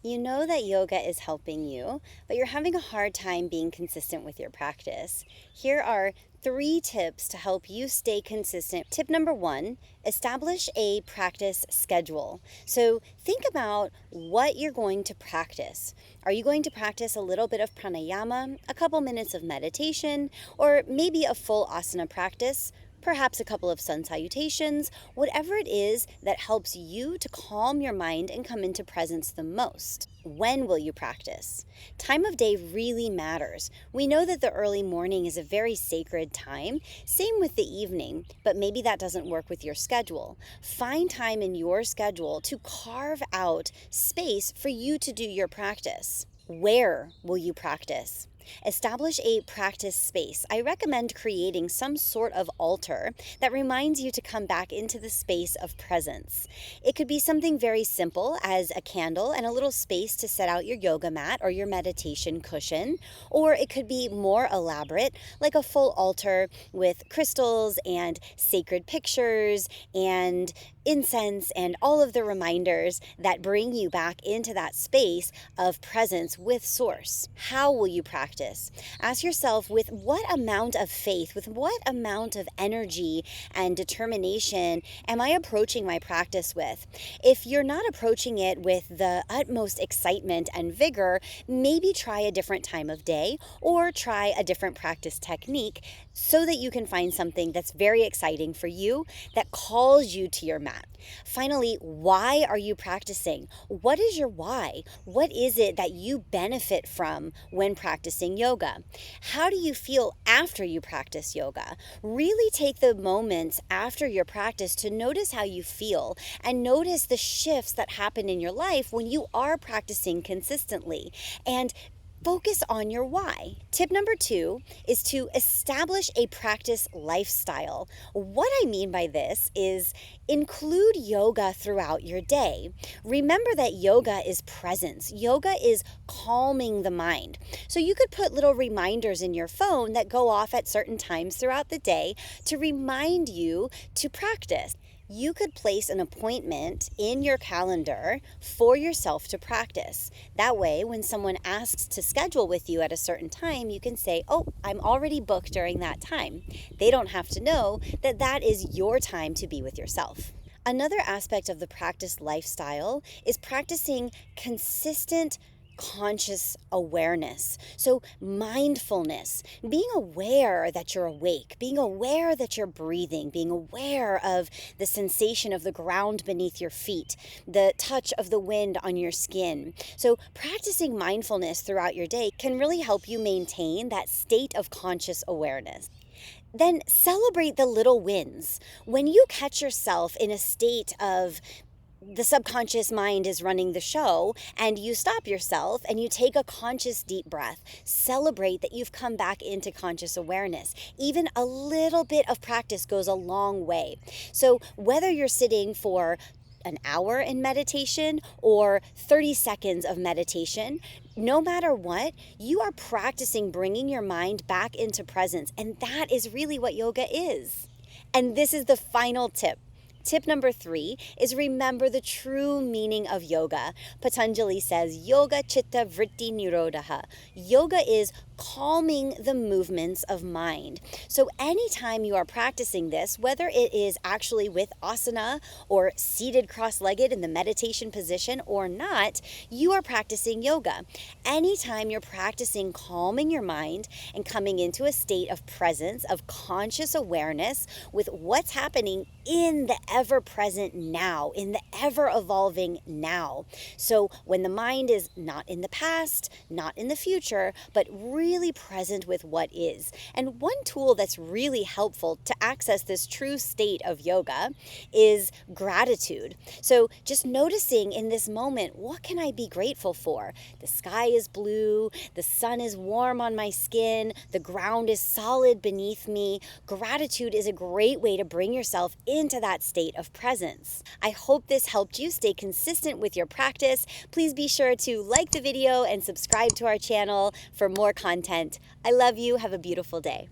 You know that yoga is helping you, but you're having a hard time being consistent with your practice. Here are 3 tips to help you stay consistent. Tip number 1, establish a practice schedule. So think about what you're going to practice. Are you going to practice a little bit of pranayama, a couple minutes of meditation, or maybe a full asana practice? Perhaps a couple of sun salutations, whatever it is that helps you to calm your mind and come into presence the most. When will you practice? Time of day really matters. We know that the early morning is a very sacred time, same with the evening, but maybe that doesn't work with your schedule. Find time in your schedule to carve out space for you to do your practice. Where will you practice? Establish a practice space. I recommend creating some sort of altar that reminds you to come back into the space of presence. It could be something very simple as a candle and a little space to set out your yoga mat or your meditation cushion, or it could be more elaborate, like a full altar with crystals and sacred pictures and incense and all of the reminders that bring you back into that space of presence with Source. How will you practice? Ask yourself, with what amount of faith, with what amount of energy and determination am I approaching my practice with? If you're not approaching it with the utmost excitement and vigor, maybe try a different time of day or try a different practice technique so that you can find something that's very exciting for you that calls you to your mat. Finally, why are you practicing? What is your why? What is it that you benefit from when practicing yoga? How do you feel after you practice yoga? Really take the moments after your practice to notice how you feel and notice the shifts that happen in your life when you are practicing consistently. And focus on your why. Tip number 2 is to establish a practice lifestyle. What I mean by this is include yoga throughout your day. Remember that yoga is presence. Yoga is calming the mind. So you could put little reminders in your phone that go off at certain times throughout the day to remind you to practice. You could place an appointment in your calendar for yourself to practice. That way, when someone asks to schedule with you at a certain time, you can say, "Oh, I'm already booked during that time." They don't have to know that that is your time to be with yourself. Another aspect of the practice lifestyle is practicing consistent conscious awareness. So mindfulness, being aware that you're awake, being aware that you're breathing, being aware of the sensation of the ground beneath your feet, the touch of the wind on your skin. So practicing mindfulness throughout your day can really help you maintain that state of conscious awareness. Then celebrate the little wins. When you catch yourself in a state of the subconscious mind is running the show and you stop yourself and you take a conscious deep breath, celebrate that you've come back into conscious awareness. Even a little bit of practice goes a long way. So whether you're sitting for an hour in meditation or 30 seconds of meditation, no matter what, you are practicing bringing your mind back into presence. And that is really what yoga is. And this is the final tip. Tip number 3 is remember the true meaning of yoga. Patanjali says, Yoga Chitta Vritti Nirodha. Yoga is calming the movements of mind. So anytime you are practicing this, whether it is actually with asana or seated cross-legged in the meditation position or not, you are practicing yoga. Anytime you're practicing calming your mind and coming into a state of presence, of conscious awareness with what's happening in the ever-present now, in the ever-evolving now. So when the mind is not in the past, not in the future, but really present with what is. And one tool that's really helpful to access this true state of yoga is gratitude. So just noticing in this moment, what can I be grateful for? The sky is blue, the sun is warm on my skin, the ground is solid beneath me. Gratitude is a great way to bring yourself into that state of presence. I hope this helped you stay consistent with your practice. Please be sure to like the video and subscribe to our channel for more content. I love you. Have a beautiful day.